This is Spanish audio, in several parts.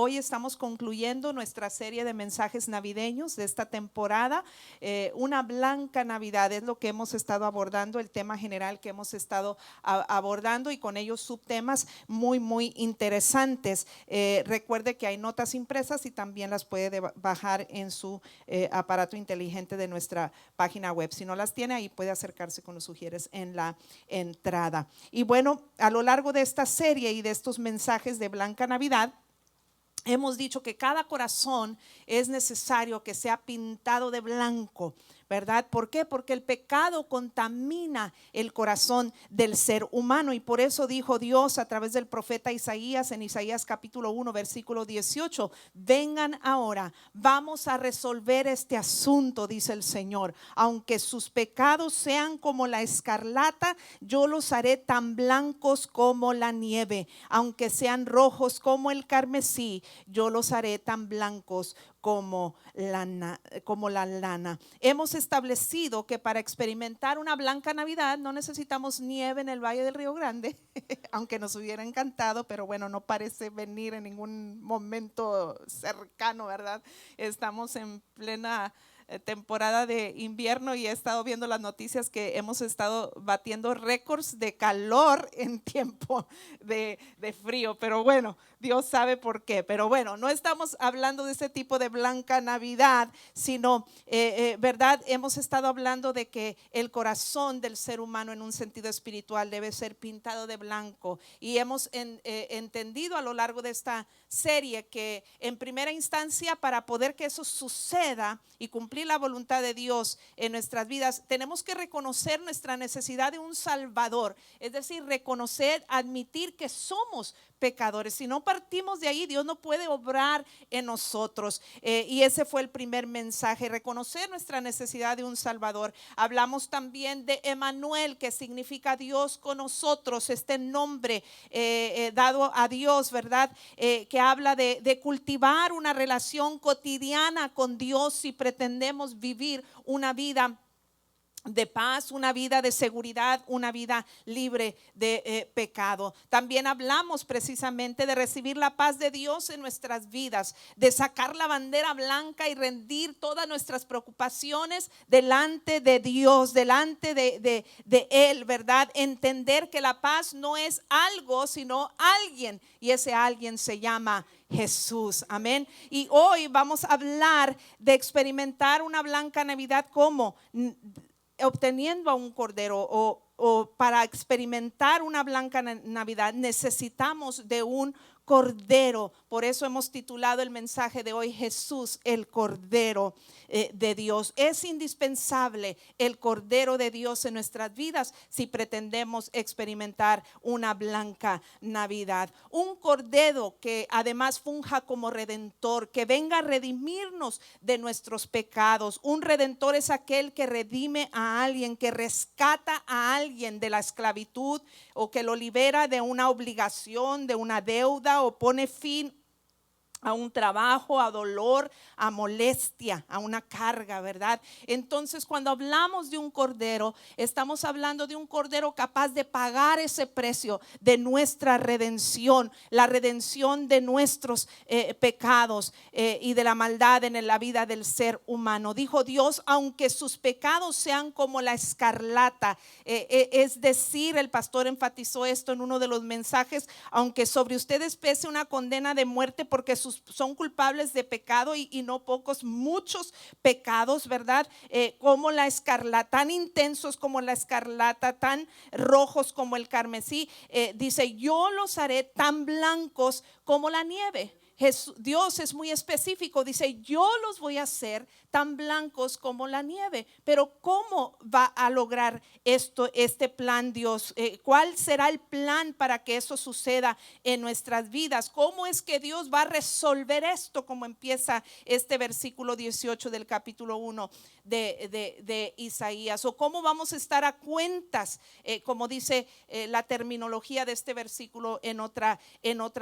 hoy estamos concluyendo nuestra serie de mensajes navideños de esta temporada. Una blanca Navidad es lo que hemos estado abordando, el tema general que hemos estado abordando, y con ellos subtemas muy interesantes. Recuerde que hay notas impresas y también las puede bajar en su aparato inteligente de nuestra página web. Si no las tiene, ahí puede acercarse con los sugieres en la entrada. Y bueno, a lo largo de esta serie y de estos mensajes de Blanca Navidad, hemos dicho que cada corazón es necesario que sea pintado de blanco, ¿verdad? ¿Por qué? Porque el pecado contamina el corazón del ser humano, y por eso dijo Dios a través del profeta Isaías en Isaías capítulo 1 versículo 18: vengan ahora, vamos a resolver este asunto, dice el Señor. Aunque sus pecados sean como la escarlata, yo los haré tan blancos como la nieve. Aunque sean rojos como el carmesí, yo los haré tan blancos como la lana. Hemos establecido que para experimentar una blanca Navidad no necesitamos nieve en el Valle del Río Grande, aunque nos hubiera encantado, pero bueno, no parece venir en ningún momento cercano, ¿verdad? Estamos en plena temporada de invierno y he estado viendo las noticias que hemos estado batiendo récords de calor en tiempo de frío, pero bueno, Dios sabe por qué. Pero bueno, no estamos hablando de ese tipo de blanca Navidad, sino, ¿verdad? Hemos estado hablando de que el corazón del ser humano en un sentido espiritual debe ser pintado de blanco, y hemos entendido a lo largo de esta serie que en primera instancia, para poder que eso suceda y cumplir la voluntad de Dios en nuestras vidas, tenemos que reconocer nuestra necesidad de un Salvador, es decir, reconocer, admitir que somos pecadores. Si no partimos de ahí, Dios no puede obrar en nosotros, y ese fue el primer mensaje, reconocer nuestra necesidad de un Salvador. Hablamos también de Emmanuel, que significa Dios con nosotros, este nombre dado a Dios, ¿verdad? Que habla de cultivar una relación cotidiana con Dios si pretendemos vivir una vida de paz, una vida de seguridad, una vida libre de pecado. También hablamos precisamente de recibir la paz de Dios en nuestras vidas, de sacar la bandera blanca y rendir todas nuestras preocupaciones delante de Dios, delante de Él, ¿verdad? Entender que la paz no es algo, sino alguien, y ese alguien se llama Jesús, amén. Y hoy vamos a hablar de experimentar una blanca Navidad como obteniendo a un cordero, o para experimentar una blanca Navidad necesitamos de un cordero. Por eso hemos titulado el mensaje de hoy: Jesús, el Cordero de Dios. Es indispensable el Cordero de Dios en nuestras vidas si pretendemos experimentar una blanca Navidad. Un cordero que además funja como redentor, que venga a redimirnos de nuestros pecados. Un redentor es aquel que redime a alguien, que rescata a alguien de la esclavitud, o que lo libera de una obligación, de una deuda, o pone fin a un trabajo, a dolor, a molestia, a una carga, ¿verdad? Entonces, cuando hablamos de un cordero, estamos hablando de un cordero capaz de pagar ese precio de nuestra redención, la redención de nuestros pecados y de la maldad en la vida del ser humano. Dijo Dios: aunque sus pecados sean como la escarlata, es decir, el pastor enfatizó esto en uno de los mensajes: aunque sobre ustedes pese una condena de muerte, porque son culpables de pecado, y no pocos, muchos pecados, ¿verdad? Como la escarlata, tan intensos como la escarlata, tan rojos como el carmesí. Dice: yo los haré tan blancos como la nieve. Dios es muy específico, dice: yo los voy a hacer tan blancos como la nieve. Pero ¿cómo va a lograr este plan Dios? ¿Cuál será el plan para que eso suceda en nuestras vidas? ¿Cómo es que Dios va a resolver esto? Como empieza este versículo 18 del capítulo 1 de Isaías. ¿O cómo vamos a estar a cuentas? Como dice la terminología de este versículo en otra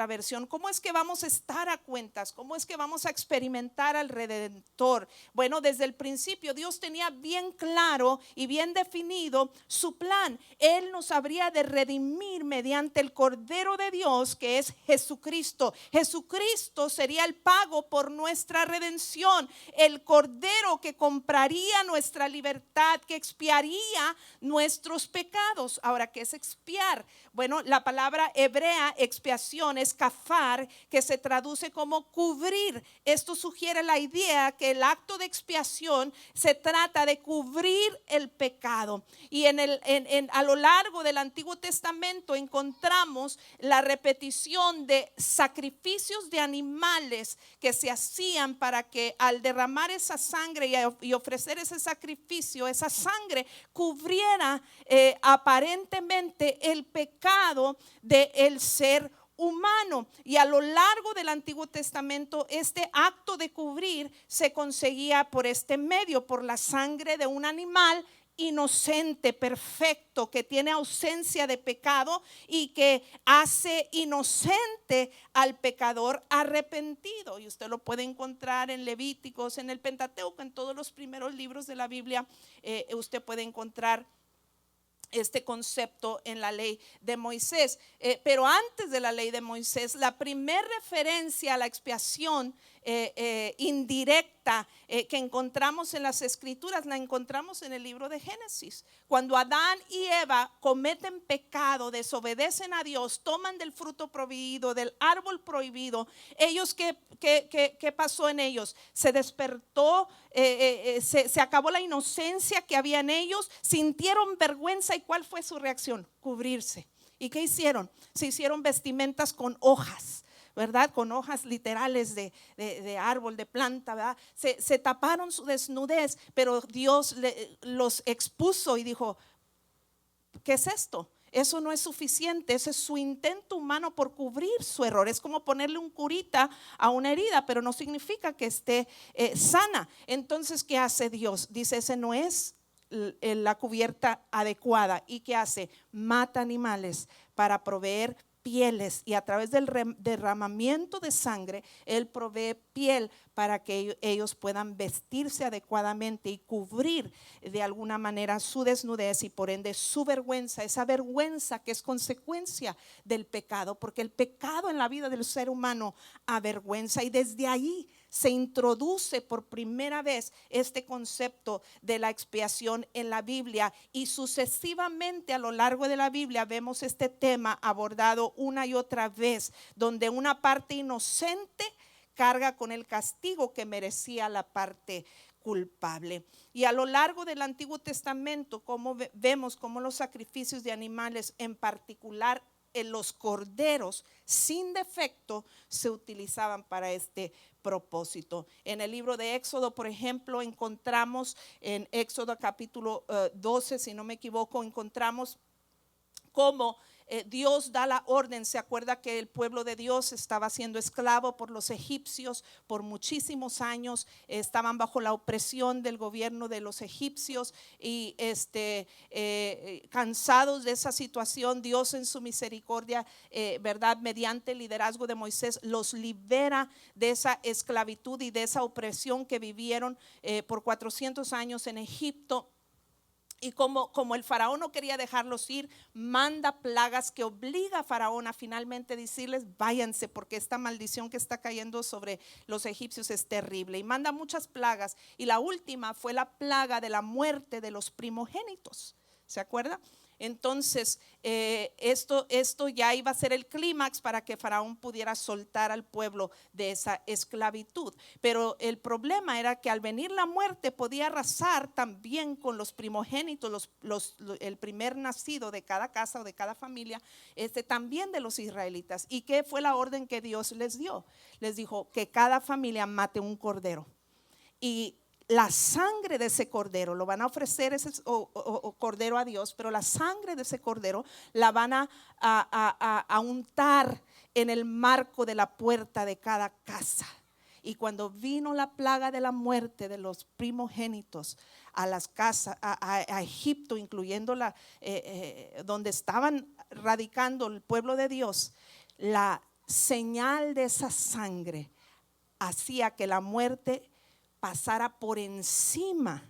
versión. ¿Cómo es que vamos a estar a cuentas, cómo es que vamos a experimentar al Redentor. Bueno, desde el principio Dios tenía bien claro y bien definido su plan. Él nos habría de redimir mediante el Cordero de Dios, que es Jesucristo. Jesucristo sería el pago por nuestra redención, el Cordero que compraría nuestra libertad, que expiaría nuestros pecados. Ahora, ¿qué es expiar? Bueno, la palabra hebrea expiación es kafar, que se traduce como cubrir. Esto sugiere la idea que el acto de expiación se trata de cubrir el pecado. Y a lo largo del Antiguo Testamento encontramos la repetición de sacrificios de animales que se hacían para que al derramar esa sangre y ofrecer ese sacrificio, esa sangre cubriera aparentemente el pecado del ser humano. Y a lo largo del Antiguo Testamento este acto de cubrir se conseguía por este medio, por la sangre de un animal inocente, perfecto, que tiene ausencia de pecado y que hace inocente al pecador arrepentido. Y usted lo puede encontrar en Levíticos, en el Pentateuco, en todos los primeros libros de la Biblia. Usted puede encontrar este concepto en la ley de Moisés. Pero antes de la ley de Moisés, la primera referencia a la expiación indirecta que encontramos en las escrituras la encontramos en el libro de Génesis. Cuando Adán y Eva cometen pecado, desobedecen a Dios, toman del fruto prohibido, del árbol prohibido, ellos, ¿qué pasó en ellos? Se despertó, se acabó la inocencia que había en ellos, sintieron vergüenza. ¿Y cuál fue su reacción? Cubrirse. ¿Y qué hicieron? Se hicieron vestimentas con hojas, ¿verdad? Con hojas literales de árbol, de planta, ¿verdad? Se taparon su desnudez, pero Dios los expuso y dijo: ¿qué es esto? Eso no es suficiente. Ese es su intento humano por cubrir su error. Es como ponerle un curita a una herida, pero no significa que esté sana. Entonces, ¿qué hace Dios? Dice: ese no es la cubierta adecuada. ¿Y qué hace? Mata animales para proveer pieles, y a través del derramamiento de sangre Él provee piel para que ellos puedan vestirse adecuadamente y cubrir de alguna manera su desnudez y por ende su vergüenza, esa vergüenza que es consecuencia del pecado, porque el pecado en la vida del ser humano avergüenza. Y desde ahí se introduce por primera vez este concepto de la expiación en la Biblia, y sucesivamente a lo largo de la Biblia vemos este tema abordado una y otra vez, donde una parte inocente carga con el castigo que merecía la parte culpable. Y a lo largo del Antiguo Testamento, como vemos como los sacrificios de animales, en particular en los corderos sin defecto, se utilizaban para este propósito. En el libro de Éxodo, por ejemplo, encontramos en Éxodo capítulo 12, si no me equivoco, encontramos cómo Dios da la orden. Se acuerda que el pueblo de Dios estaba siendo esclavo por los egipcios por muchísimos años, estaban bajo la opresión del gobierno de los egipcios y cansados de esa situación, Dios en su misericordia, verdad, mediante el liderazgo de Moisés, los libera de esa esclavitud y de esa opresión que vivieron por 400 años en Egipto. Y como el faraón no quería dejarlos ir, manda plagas que obliga a faraón a finalmente decirles: váyanse, porque esta maldición que está cayendo sobre los egipcios es terrible. Y manda muchas plagas, y la última fue la plaga de la muerte de los primogénitos. ¿Se acuerda? Entonces esto ya iba a ser el clímax para que faraón pudiera soltar al pueblo de esa esclavitud. Pero el problema era que al venir la muerte podía arrasar también con los primogénitos, el primer nacido de cada casa o de cada familia, también de los israelitas. ¿Y qué fue la orden que Dios les dio? Les dijo que cada familia mate un cordero, y la sangre de ese cordero lo van a ofrecer, ese cordero, a Dios, pero la sangre de ese cordero la van a untar en el marco de la puerta de cada casa. Y cuando vino la plaga de la muerte de los primogénitos a las casas, a Egipto, incluyendo donde estaban radicando el pueblo de Dios, la señal de esa sangre hacía que la muerte pasara por encima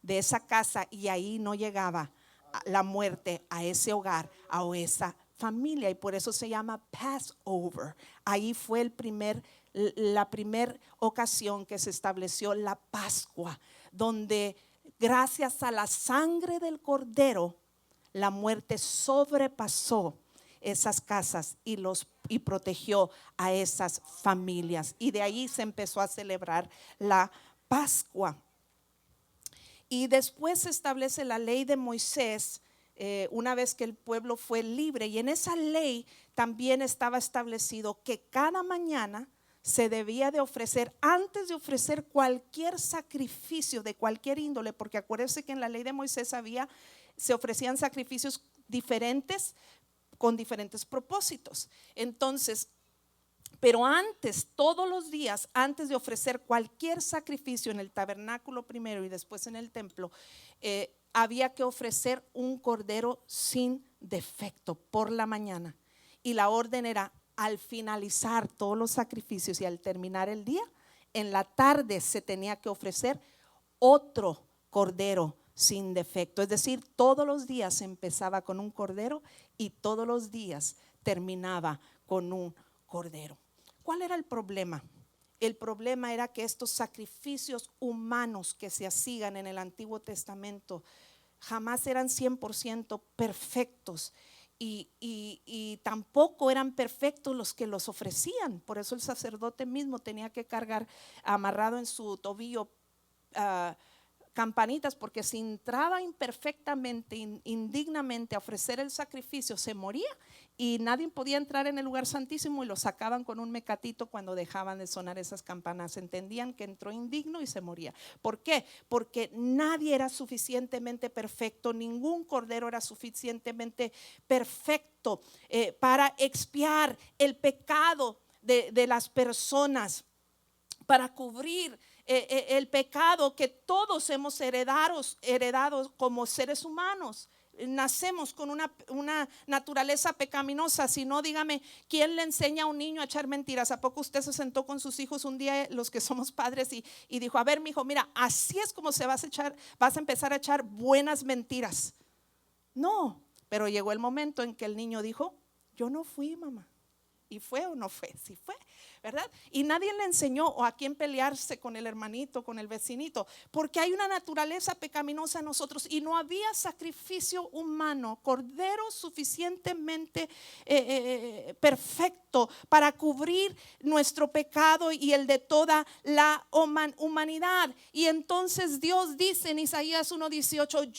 de esa casa y ahí no llegaba la muerte a ese hogar, a esa familia, y por eso se llama Passover. Ahí fue la primera ocasión que se estableció la Pascua, donde gracias a la sangre del cordero la muerte sobrepasó esas casas y protegió a esas familias, y de ahí se empezó a celebrar la Pascua. Y después se establece la ley de Moisés, una vez que el pueblo fue libre, y en esa ley también estaba establecido que cada mañana se debía de ofrecer, antes de ofrecer cualquier sacrificio de cualquier índole, porque acuérdense que en la ley de Moisés se ofrecían sacrificios diferentes con diferentes propósitos. Entonces, pero antes, todos los días, antes de ofrecer cualquier sacrificio en el tabernáculo primero y después en el templo, había que ofrecer un cordero sin defecto por la mañana. Y la orden era, al finalizar todos los sacrificios y al terminar el día, en la tarde se tenía que ofrecer otro cordero sin defecto. Es decir, todos los días empezaba con un cordero y todos los días terminaba con un cordero. ¿Cuál era el problema? El problema era que estos sacrificios humanos que se hacían en el Antiguo Testamento jamás eran 100% perfectos, y tampoco eran perfectos los que los ofrecían. Por eso el sacerdote mismo tenía que cargar amarrado en su tobillo campanitas, porque si entraba imperfectamente, indignamente a ofrecer el sacrificio, se moría y nadie podía entrar en el lugar santísimo, y lo sacaban con un mecatito cuando dejaban de sonar esas campanas. Entendían que entró indigno y se moría. ¿Por qué? Porque nadie era suficientemente perfecto, ningún cordero era suficientemente perfecto para expiar el pecado de las personas, para cubrir el pecado que todos hemos heredado como seres humanos. Nacemos con una naturaleza pecaminosa. Si no, dígame, ¿quién le enseña a un niño a echar mentiras? ¿A poco usted se sentó con sus hijos un día, los que somos padres, y dijo: a ver, mijo, mira, así es como vas a empezar a echar buenas mentiras? No, pero llegó el momento en que el niño dijo: yo no fui, mamá. ¿Y fue o no fue? Sí fue, ¿verdad? Y nadie le enseñó o a quién pelearse con el hermanito, con el vecinito, porque hay una naturaleza pecaminosa en nosotros, y no había sacrificio humano, cordero suficientemente perfecto para cubrir nuestro pecado y el de toda la humanidad. Y entonces Dios dice en Isaías 1:18: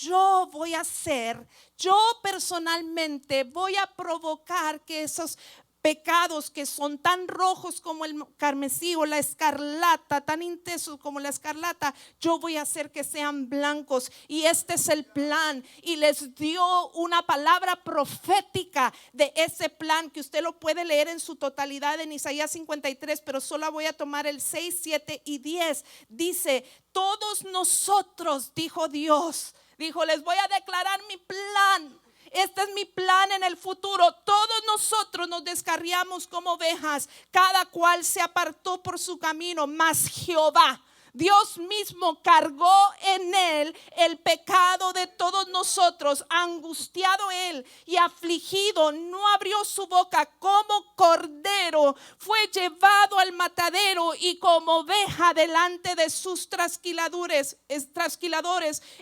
yo personalmente voy a provocar que esos pecados que son tan rojos como el carmesí o la escarlata, tan intensos como la escarlata, yo voy a hacer que sean blancos. Y este es el plan, y les dio una palabra profética de ese plan, que usted lo puede leer en su totalidad en Isaías 53, pero solo voy a tomar el 6, 7 y 10. Dice: todos nosotros, dijo Dios, les voy a declarar mi plan. Este es mi plan en el futuro. Todos nosotros nos descarriamos como ovejas, cada cual se apartó por su camino, mas Jehová, Dios mismo, cargó en él el pecado de todos nosotros. Angustiado él y afligido, no abrió su boca. Como cordero fue llevado al matadero, y como oveja delante de sus trasquiladores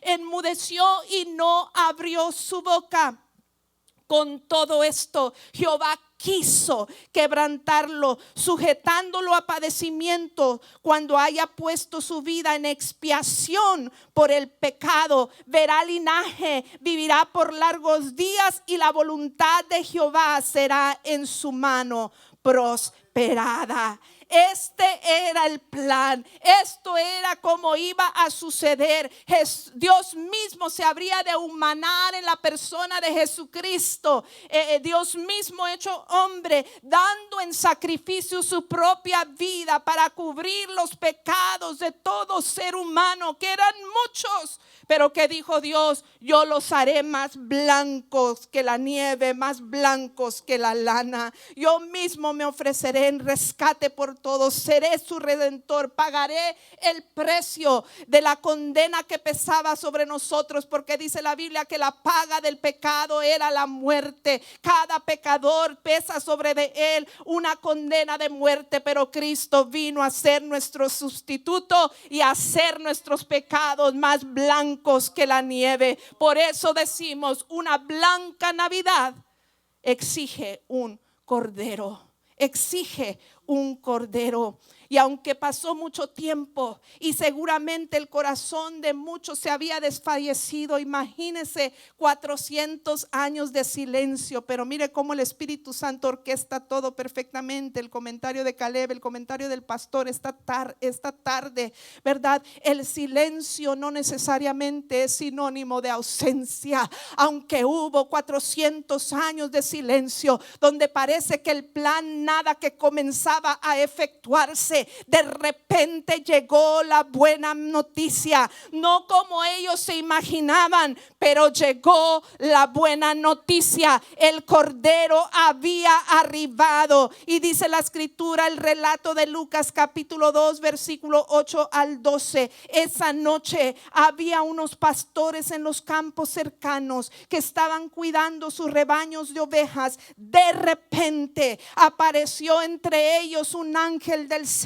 enmudeció y no abrió su boca. Con todo esto, Jehová quiso quebrantarlo, sujetándolo a padecimiento. Cuando haya puesto su vida en expiación por el pecado, verá linaje, vivirá por largos días, y la voluntad de Jehová será en su mano prosperada. Este era el plan, esto era como iba a suceder. Dios mismo se habría de humanar en la persona de Jesucristo. Dios mismo hecho hombre, dando en sacrificio su propia vida para cubrir los pecados de todo ser humano, que eran muchos. Pero que dijo Dios: yo los haré más blancos que la nieve, más blancos que la lana. Yo mismo me ofreceré en rescate por todos, seré su redentor, pagaré el precio de la condena que pesaba sobre nosotros, porque dice la Biblia que la paga del pecado era la muerte. Cada pecador pesa sobre de él una condena de muerte, pero Cristo vino a ser nuestro sustituto y a hacer nuestros pecados más blancos que la nieve. Por eso decimos: una blanca Navidad exige un cordero, exige un cordero. Y aunque pasó mucho tiempo y seguramente el corazón de muchos se había desfallecido, imagínese 400 años de silencio, pero mire cómo el Espíritu Santo orquesta todo perfectamente. El comentario de Caleb, el comentario del pastor esta tarde, ¿verdad? El silencio no necesariamente es sinónimo de ausencia. Aunque hubo 400 años de silencio, donde parece que el plan nada que comenzaba a efectuarse, de repente llegó la buena noticia. No como ellos se imaginaban, pero llegó la buena noticia. El Cordero había arribado. Y dice la escritura, el relato de Lucas capítulo 2 versículo 8 al 12. Esa noche había unos pastores en los campos cercanos que estaban cuidando sus rebaños de ovejas. De repente apareció entre ellos un ángel del Señor,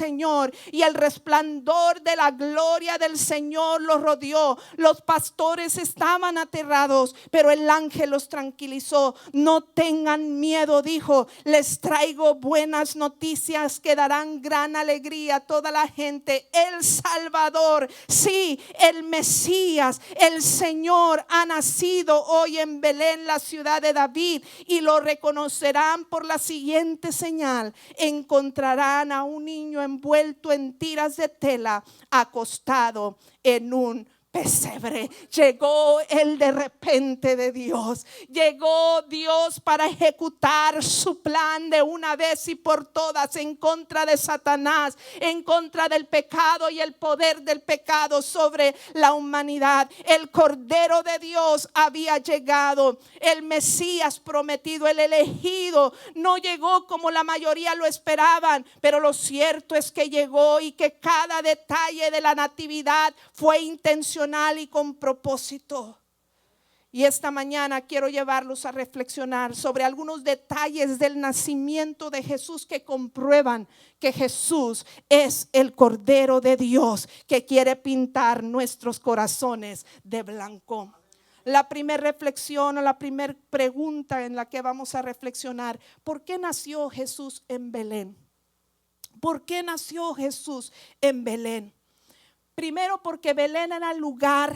y el resplandor de la gloria del Señor los rodeó. Los pastores estaban aterrados, pero el ángel los tranquilizó. No tengan miedo, dijo, les traigo buenas noticias que darán gran alegría a toda la gente. El Salvador, sí, el Mesías, el Señor, ha nacido hoy en Belén, la ciudad de David, y lo reconocerán por la siguiente señal: encontrarán a un niño envuelto en tiras de tela, acostado en un pesebre. Llegó el de repente de Dios. Llegó Dios para ejecutar su plan de una vez y por todas en contra de Satanás, en contra del pecado y el poder del pecado sobre la humanidad. El Cordero de Dios había llegado. El Mesías prometido, el elegido, no llegó como la mayoría lo esperaban, pero lo cierto es que llegó, y que cada detalle de la natividad fue intencional y con propósito. Y esta mañana quiero llevarlos a reflexionar sobre algunos detalles del nacimiento de Jesús que comprueban que Jesús es el Cordero de Dios que quiere pintar nuestros corazones de blanco. La primera reflexión, o la primera pregunta en la que vamos a reflexionar: ¿por qué nació Jesús en Belén? ¿Por qué nació Jesús en Belén? Primero, porque Belén era el lugar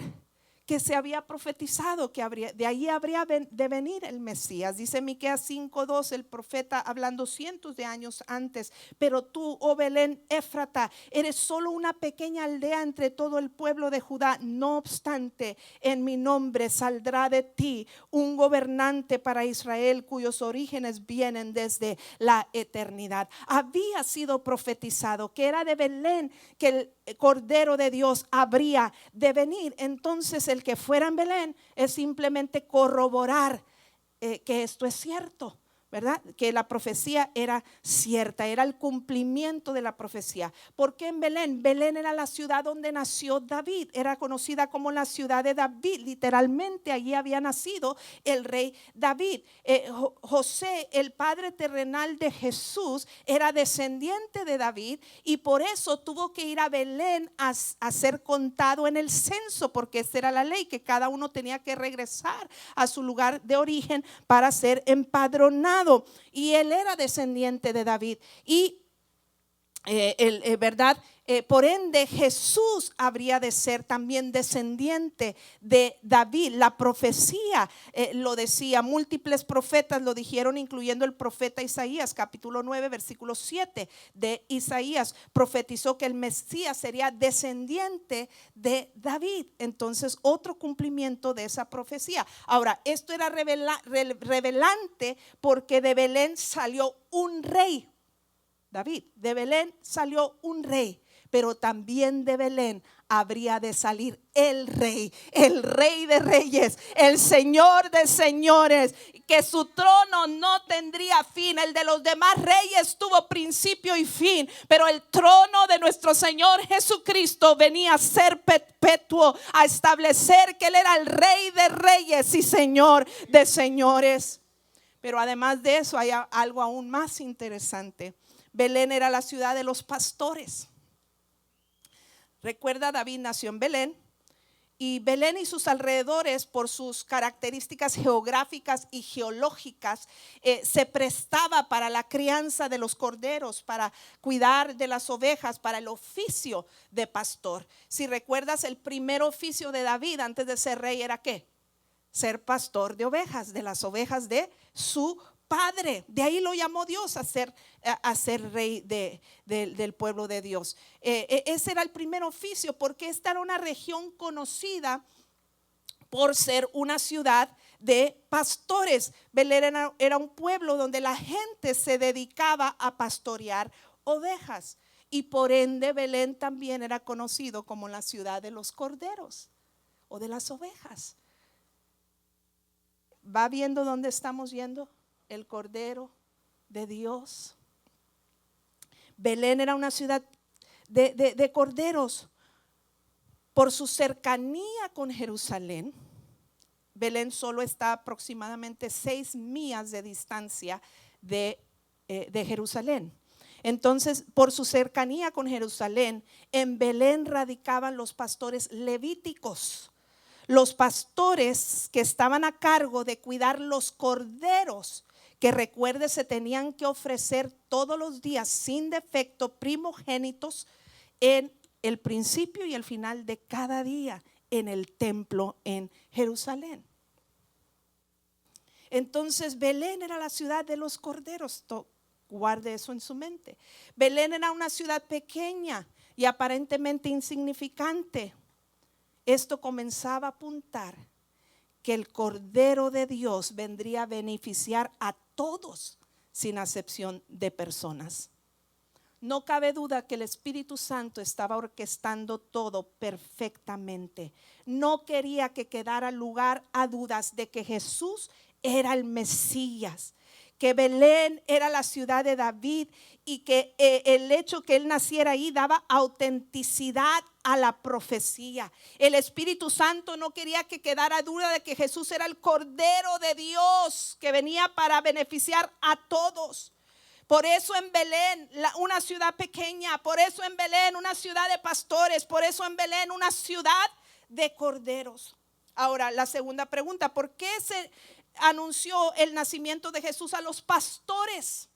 que se había profetizado que de ahí habría de venir el Mesías. Dice Miqueas 5:2, el profeta hablando cientos de años antes: pero tú, oh Belén Éfrata, eres solo una pequeña aldea entre todo el pueblo de Judá. No obstante, en mi nombre saldrá de ti un gobernante para Israel, cuyos orígenes vienen desde la eternidad. Había sido profetizado que era de Belén que el Cordero de Dios habría de venir. Entonces, el que fuera en Belén es simplemente corroborar que esto es cierto, ¿verdad? Que la profecía era cierta, era el cumplimiento de la profecía. ¿Por qué en Belén? Belén era la ciudad donde nació David, era conocida como la ciudad de David. Literalmente allí había nacido el rey David. José, el padre terrenal de Jesús, era descendiente de David, y por eso tuvo que ir a Belén a ser contado en el censo, porque esa era la ley, que cada uno tenía que regresar a su lugar de origen para ser empadronado. Y él era descendiente de David. Y ¿verdad? Por ende, Jesús habría de ser también descendiente de David. La profecía lo decía, múltiples profetas lo dijeron, incluyendo el profeta Isaías, capítulo 9, versículo 7 de Isaías, profetizó que el Mesías sería descendiente de David. Entonces, otro cumplimiento de esa profecía. Ahora, esto era revelante porque de Belén salió un rey. David, de Belén salió un rey, pero también de Belén habría de salir el rey de reyes, el Señor de señores, que su trono no tendría fin. El de los demás reyes tuvo principio y fin, pero el trono de nuestro Señor Jesucristo venía a ser perpetuo, a establecer que Él era el Rey de reyes y Señor de señores. Pero además de eso hay algo aún más interesante. Belén era la ciudad de los pastores. Recuerda, David nació en Belén, y Belén y sus alrededores, por sus características geográficas y geológicas, se prestaba para la crianza de los corderos, para cuidar de las ovejas, para el oficio de pastor. Si recuerdas, el primer oficio de David antes de ser rey era ¿qué? Ser pastor de ovejas, de las ovejas de su padre. De ahí lo llamó Dios a ser rey del pueblo de Dios. Ese era el primer oficio, porque esta era una región conocida por ser una ciudad de pastores. Belén era un pueblo donde la gente se dedicaba a pastorear ovejas, y por ende Belén también era conocido como la ciudad de los corderos o de las ovejas. ¿Va viendo dónde estamos yendo? El Cordero de Dios. Belén era una ciudad de corderos. Por su cercanía con Jerusalén, Belén solo está aproximadamente 6 millas de distancia de Jerusalén. Entonces, por su cercanía con Jerusalén, en Belén radicaban los pastores levíticos. Los pastores que estaban a cargo de cuidar los corderos, que recuerde se tenían que ofrecer todos los días sin defecto, primogénitos, en el principio y el final de cada día en el templo en Jerusalén. Entonces Belén era la ciudad de los corderos. Guarde eso en su mente. Belén era una ciudad pequeña y aparentemente insignificante. Esto comenzaba a apuntar que el Cordero de Dios vendría a beneficiar a todos sin acepción de personas. No cabe duda que el Espíritu Santo estaba orquestando todo perfectamente. No quería que quedara lugar a dudas de que Jesús era el Mesías, que Belén era la ciudad de David, y que el hecho que él naciera ahí daba autenticidad a la profecía. El Espíritu Santo no quería que quedara duda de que Jesús era el Cordero de Dios que venía para beneficiar a todos. Por eso en Belén, una ciudad pequeña, por eso en Belén una ciudad de pastores, por eso en Belén una ciudad de corderos. Ahora, la segunda pregunta: ¿por qué se anunció el nacimiento de Jesús a los pastores?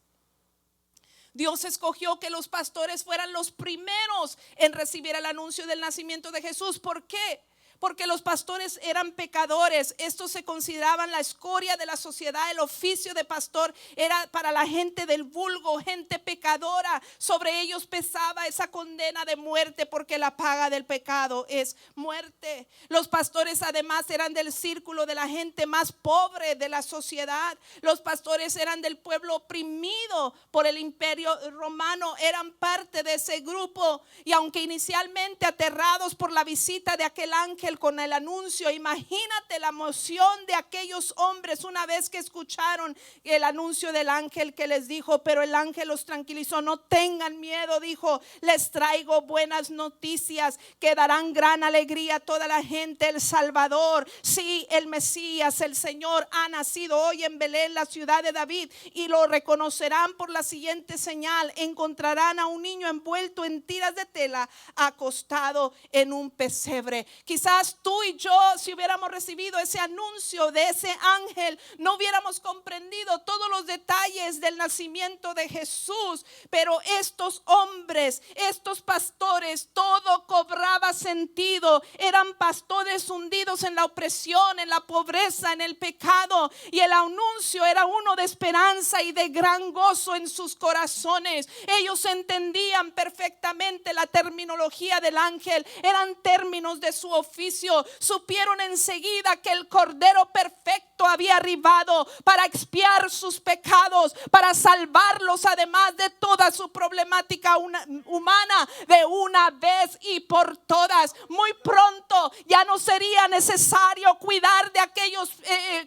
Dios escogió que los pastores fueran los primeros en recibir el anuncio del nacimiento de Jesús. ¿Por qué? Porque los pastores eran pecadores. Estos se consideraban la escoria de la sociedad. El oficio de pastor era para la gente del vulgo, gente pecadora. Sobre ellos pesaba esa condena de muerte, porque la paga del pecado es muerte. Los pastores además eran del círculo de la gente más pobre de la sociedad. Los pastores eran del pueblo oprimido por el imperio romano. Eran parte de ese grupo, y aunque inicialmente aterrados por la visita de aquel ángel con el anuncio, imagínate la emoción de aquellos hombres una vez que escucharon el anuncio del ángel, que les dijo, pero el ángel los tranquilizó. No tengan miedo, dijo, les traigo buenas noticias que darán gran alegría a toda la gente. El Salvador, sí, el Mesías, el Señor, ha nacido hoy en Belén, la ciudad de David, y lo reconocerán por la siguiente señal: encontrarán a un niño envuelto en tiras de tela, acostado en un pesebre. Quizás quizás tú y yo, si hubiéramos recibido ese anuncio de ese ángel, no hubiéramos comprendido todos los detalles del nacimiento de Jesús. Pero estos hombres, estos pastores, todo cobraba sentido. Eran pastores hundidos en la opresión, en la pobreza, en el pecado, y el anuncio era uno de esperanza y de gran gozo en sus corazones. Ellos entendían perfectamente la terminología del ángel, eran términos de su oficio. Supieron enseguida que el Cordero perfecto había arribado para expiar sus pecados, para salvarlos, además de toda su problemática humana, de una vez y por todas. Muy pronto ya no sería necesario cuidar de aquellos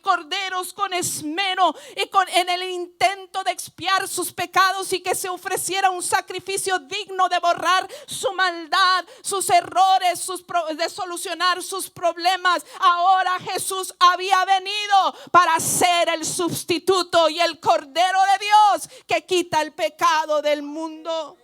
corderos con esmero y en el intento de expiar sus pecados, y que se ofreciera un sacrificio digno de borrar su maldad, sus errores, de solucionar sus problemas. Ahora Jesús había venido para ser el sustituto y el Cordero de Dios que quita el pecado del mundo.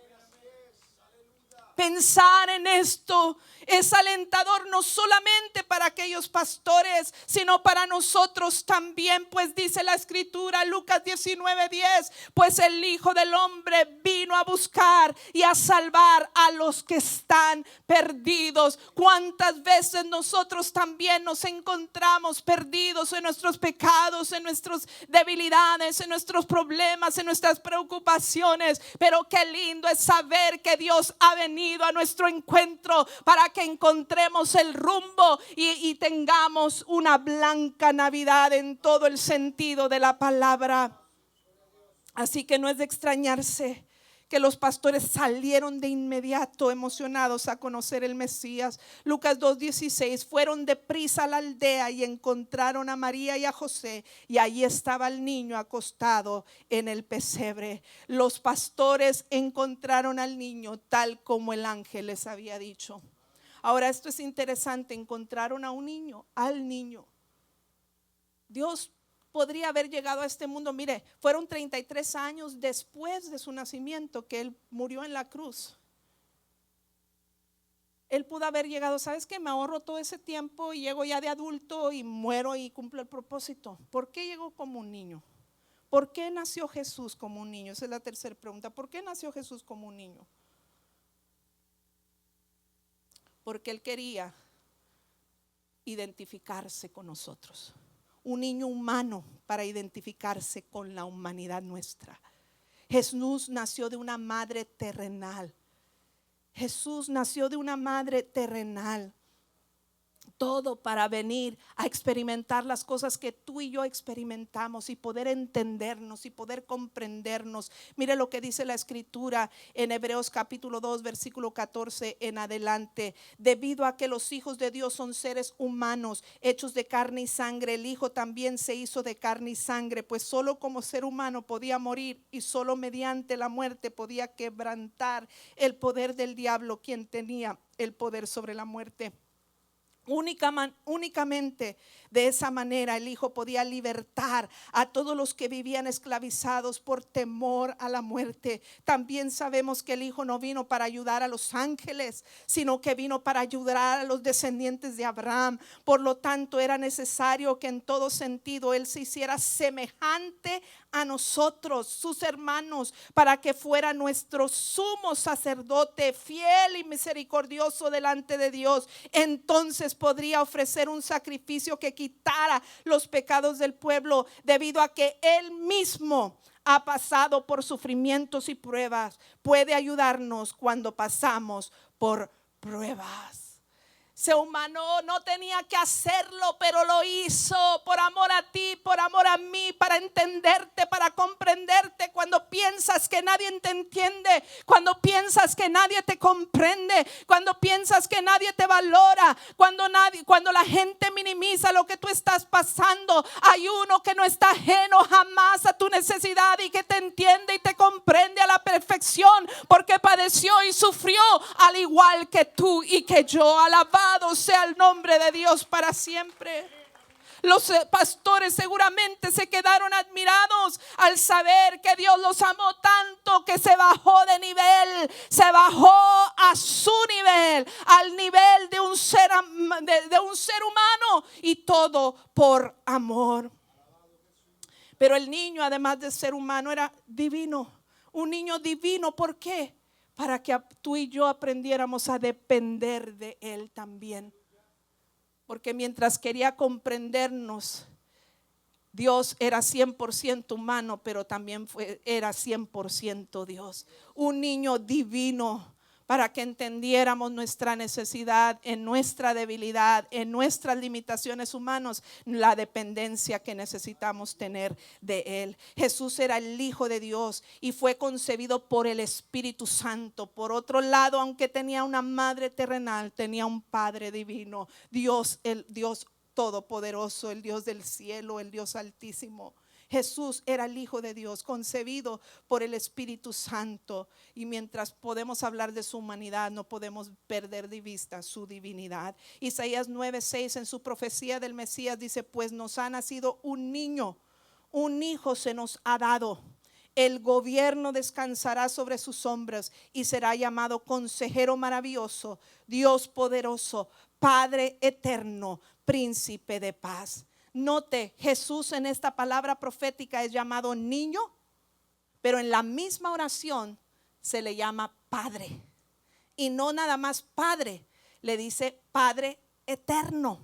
Pensar en esto es alentador, no solamente para aquellos pastores, sino para nosotros también. Pues dice la escritura, Lucas 19:10, pues el Hijo del Hombre vino a buscar y a salvar a los que están perdidos. ¿Cuántas veces nosotros también nos encontramos perdidos en nuestros pecados, en nuestras debilidades, en nuestros problemas, en nuestras preocupaciones? Pero qué lindo es saber que Dios ha venido a nuestro encuentro para que encontremos el rumbo y tengamos una blanca Navidad en todo el sentido de la palabra. Así que no es de extrañarse que los pastores salieron de inmediato emocionados a conocer el Mesías. Lucas 2:16, fueron deprisa a la aldea y encontraron a María y a José, y allí estaba el niño acostado en el pesebre. Los pastores encontraron al niño tal como el ángel les había dicho. Ahora, esto es interesante, encontraron a un niño, al niño. Dios podría haber llegado a este mundo. Mire, fueron 33 años después de su nacimiento que Él murió en la cruz. Él pudo haber llegado, ¿sabes qué? Me ahorro todo ese tiempo y llego ya de adulto y muero y cumplo el propósito. ¿Por qué llegó como un niño? ¿Por qué nació Jesús como un niño? Esa es la tercera pregunta. ¿Por qué nació Jesús como un niño? Porque Él quería identificarse con nosotros. Un niño humano para identificarse con la humanidad nuestra. Jesús nació de una madre terrenal. Jesús nació de una madre terrenal. Todo para venir a experimentar las cosas que tú y yo experimentamos y poder entendernos y poder comprendernos. Mire lo que dice la escritura en Hebreos capítulo 2 versículo 14 en adelante. Debido a que los hijos de Dios son seres humanos hechos de carne y sangre, el Hijo también se hizo de carne y sangre, pues solo como ser humano podía morir y solo mediante la muerte podía quebrantar el poder del diablo, quien tenía el poder sobre la muerte. Únicamente de esa manera el Hijo podía libertar a todos los que vivían esclavizados por temor a la muerte. También sabemos que el Hijo no vino para ayudar a los ángeles, sino que vino para ayudar a los descendientes de Abraham. Por lo tanto, era necesario que en todo sentido Él se hiciera semejante a nosotros, sus hermanos, para que fuera nuestro sumo sacerdote, fiel y misericordioso delante de Dios. Entonces podría ofrecer un sacrificio que quitara los pecados del pueblo, debido a que Él mismo ha pasado por sufrimientos y pruebas. Puede ayudarnos cuando pasamos por pruebas. Se humanó, no tenía que hacerlo, pero lo hizo por amor a ti, por amor a mí, para entenderte, para comprenderte. Cuando piensas que nadie te entiende, cuando piensas que nadie te comprende, cuando piensas que nadie te valora, cuando la gente minimiza lo que tú estás pasando, hay uno que no está ajeno jamás a tu necesidad y que te entiende y te comprende a la perfección, porque padeció y sufrió al igual que tú y que yo. Alabado sea el nombre de Dios para siempre. Los pastores seguramente se quedaron admirados al saber que Dios los amó tanto que se bajó de nivel, se bajó a su nivel, al nivel de un ser de un ser humano, y todo por amor. Pero el niño, además de ser humano, era divino. Un niño divino, ¿por qué? Para que tú y yo aprendiéramos a depender de Él también. Porque mientras quería comprendernos, Dios era 100% humano, pero también era 100% Dios. Un niño divino, para que entendiéramos nuestra necesidad, en nuestra debilidad, en nuestras limitaciones humanas, la dependencia que necesitamos tener de Él. Jesús era el Hijo de Dios y fue concebido por el Espíritu Santo. Por otro lado, aunque tenía una madre terrenal, tenía un Padre divino. Dios, el Dios todopoderoso, el Dios del cielo, el Dios altísimo. Jesús era el Hijo de Dios, concebido por el Espíritu Santo. Y mientras podemos hablar de su humanidad, no podemos perder de vista su divinidad. Isaías 9:6, en su profecía del Mesías, dice: pues nos ha nacido un niño, un hijo se nos ha dado. El gobierno descansará sobre sus hombros y será llamado Consejero Maravilloso, Dios Poderoso, Padre Eterno, Príncipe de Paz. Note, Jesús en esta palabra profética es llamado niño, pero en la misma oración se le llama Padre. Y no nada más Padre, le dice Padre Eterno.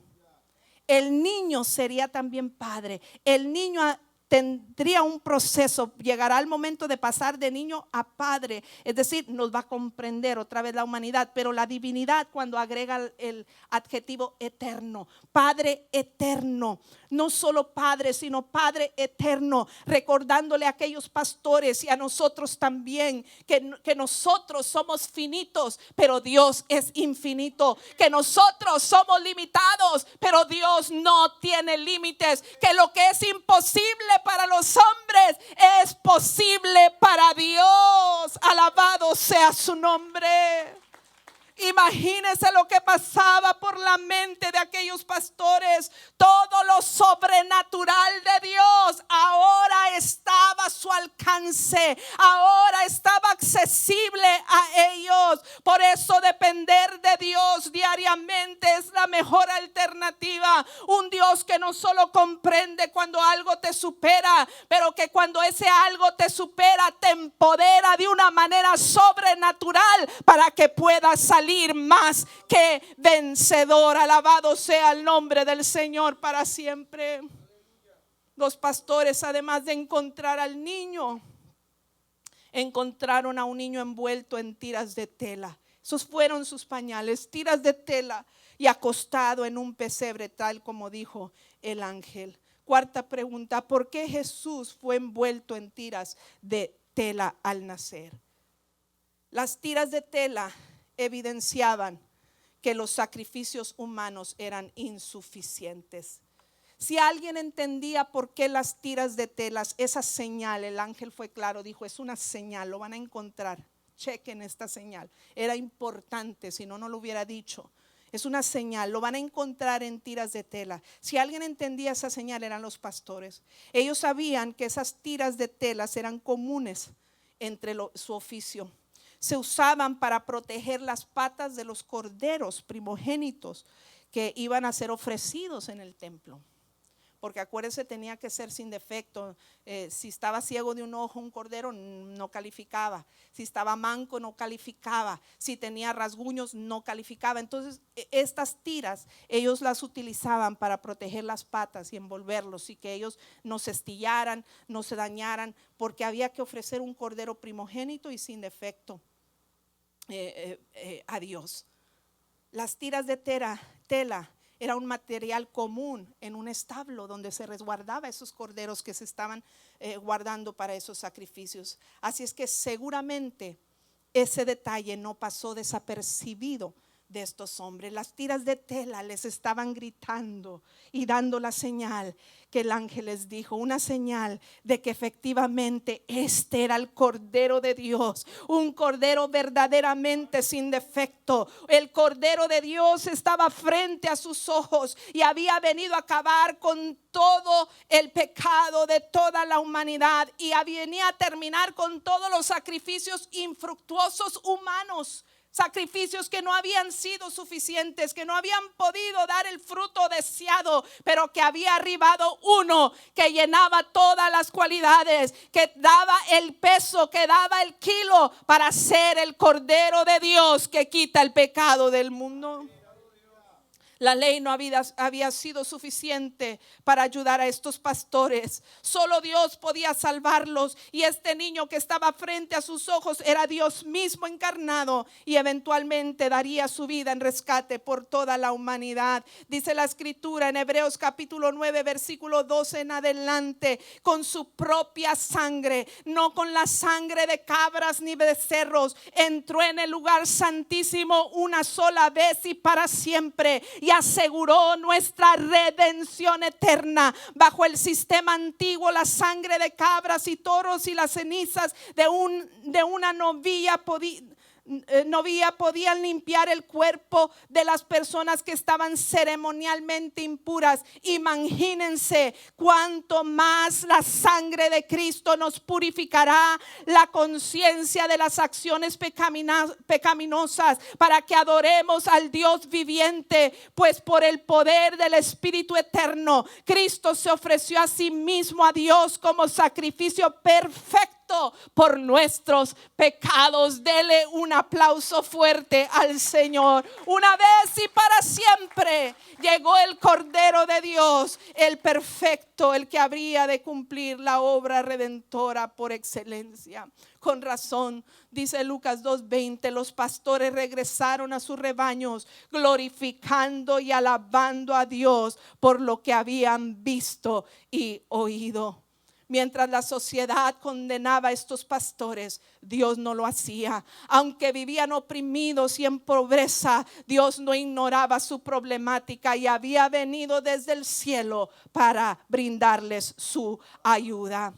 El niño sería también Padre. El niño tendría un proceso, llegará el momento de pasar de niño a padre, es decir, nos va a comprender otra vez la humanidad, pero la divinidad cuando agrega el adjetivo eterno, Padre eterno, no solo Padre, sino Padre eterno, recordándole a aquellos pastores y a nosotros también que nosotros somos finitos, pero Dios es infinito, que nosotros somos limitados, pero Dios no tiene límites, que lo que es imposible para los hombres es posible para Dios. Alabado sea su nombre. Imagínense lo que pasaba por la mente de aquellos pastores. Todo lo sobrenatural de Dios ahora estaba a su alcance, ahora estaba accesible a ellos. Por eso depender de Dios diariamente es la mejor alternativa. Un Dios que no solo comprende cuando algo te supera, pero que cuando ese algo te supera te empodera de una manera sobrenatural para que puedas salir más que vencedor. Alabado sea el nombre del Señor para siempre. Los pastores, además de encontrar al niño, encontraron a un niño envuelto en tiras de tela. Esos fueron sus pañales, tiras de tela, y acostado en un pesebre, tal como dijo el ángel. Cuarta pregunta: ¿por qué Jesús fue envuelto en tiras de tela al nacer? Las tiras de tela evidenciaban que los sacrificios humanos eran insuficientes. Si alguien entendía por qué las tiras de telas, esa señal, el ángel fue claro, dijo: es una señal, lo van a encontrar, chequen esta señal. Era importante, si no, no lo hubiera dicho. Es una señal, lo van a encontrar en tiras de tela. Si alguien entendía esa señal, eran los pastores. Ellos sabían que esas tiras de telas eran comunes entre su oficio. Se usaban para proteger las patas de los corderos primogénitos que iban a ser ofrecidos en el templo. Porque acuérdense, tenía que ser sin defecto. Si estaba ciego de un ojo, un cordero no calificaba. Si estaba manco, no calificaba. Si tenía rasguños, no calificaba. Entonces estas tiras ellos las utilizaban para proteger las patas y envolverlos, y que ellos no se estillaran, no se dañaran, porque había que ofrecer un cordero primogénito y sin defecto a Dios. Las tiras de tela era un material común en un establo donde se resguardaba esos corderos que se estaban guardando para esos sacrificios. Así es que seguramente ese detalle no pasó desapercibido de estos hombres. Las tiras de tela les estaban gritando y dando la señal que el ángel les dijo, una señal de que efectivamente este era el Cordero de Dios, un Cordero verdaderamente sin defecto. El Cordero de Dios estaba frente a sus ojos y había venido a acabar con todo el pecado de toda la humanidad, y venía a terminar con todos los sacrificios infructuosos humanos. Sacrificios que no habían sido suficientes, que no habían podido dar el fruto deseado, pero que había arribado uno que llenaba todas las cualidades, que daba el peso, que daba el kilo para ser el Cordero de Dios que quita el pecado del mundo. La ley no había sido suficiente para ayudar a estos pastores. Solo Dios podía salvarlos. Y este niño que estaba frente a sus ojos era Dios mismo encarnado. Y eventualmente daría su vida en rescate por toda la humanidad. Dice la escritura en Hebreos capítulo 9 versículo 12 en adelante. Con su propia sangre, no con la sangre de cabras ni becerros, entró en el lugar santísimo una sola vez y para siempre. Y aseguró nuestra redención eterna. Bajo el sistema antiguo, la sangre de cabras y toros y las cenizas de una novilla podían limpiar el cuerpo de las personas que estaban ceremonialmente impuras. Imagínense cuánto más la sangre de Cristo nos purificará la conciencia de las acciones pecaminosas para que adoremos al Dios viviente, pues por el poder del Espíritu eterno Cristo se ofreció a sí mismo a Dios como sacrificio perfecto por nuestros pecados. Dele un aplauso fuerte al Señor. Una vez y para siempre llegó el Cordero de Dios, el perfecto, el que habría de cumplir la obra redentora por excelencia. Con razón, dice Lucas 2:20, los pastores regresaron a sus rebaños glorificando y alabando a Dios por lo que habían visto y oído. Mientras la sociedad condenaba a estos pastores, Dios no lo hacía. Aunque vivían oprimidos y en pobreza, Dios no ignoraba su problemática y había venido desde el cielo para brindarles su ayuda.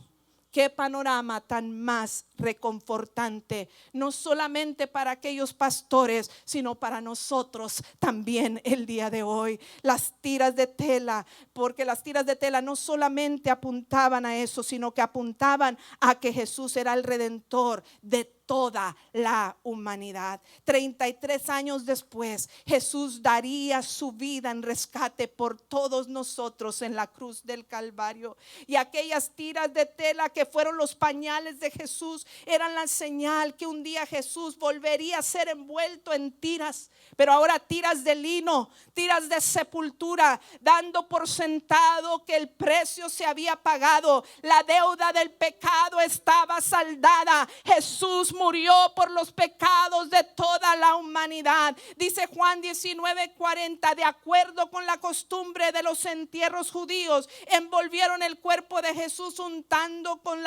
Qué panorama tan más reconfortante, no solamente para aquellos pastores, sino para nosotros también el día de hoy. Las tiras de tela, porque las tiras de tela no solamente apuntaban a eso, sino que apuntaban a que Jesús era el redentor de toda la humanidad. 33 años después, Jesús daría su vida en rescate por todos nosotros en la cruz del Calvario. Y aquellas tiras de tela que fueron los pañales de Jesús eran la señal que un día Jesús volvería a ser envuelto en tiras, pero ahora tiras de lino, tiras de sepultura, dando por sentado que el precio se había pagado, la deuda del pecado estaba saldada. Jesús murió por los pecados de toda la humanidad. Dice Juan 19:40, de acuerdo con la costumbre de los entierros judíos, envolvieron el cuerpo de Jesús untado con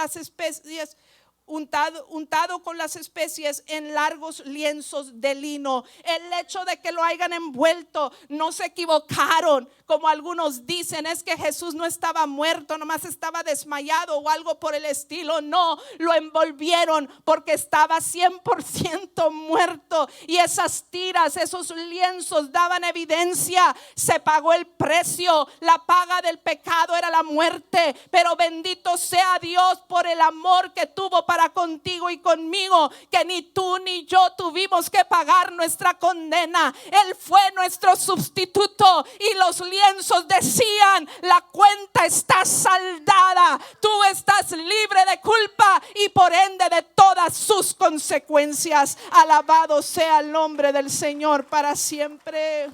las especies en largos lienzos de lino. El hecho de que lo hayan envuelto, no se equivocaron, como algunos dicen, es que Jesús no estaba muerto, nomás estaba desmayado o algo por el estilo. No, lo envolvieron porque estaba 100% muerto. Y esas tiras, esos lienzos daban evidencia, se pagó el precio. La paga del pecado era la muerte, pero bendito sea Dios por el amor que tuvo para contigo y conmigo, que ni tú ni yo tuvimos que pagar nuestra condena. Él fue nuestro sustituto y los lienzos decían: la cuenta está saldada, tú estás libre de culpa y por ende de todas sus consecuencias. Alabado sea el nombre del Señor para siempre.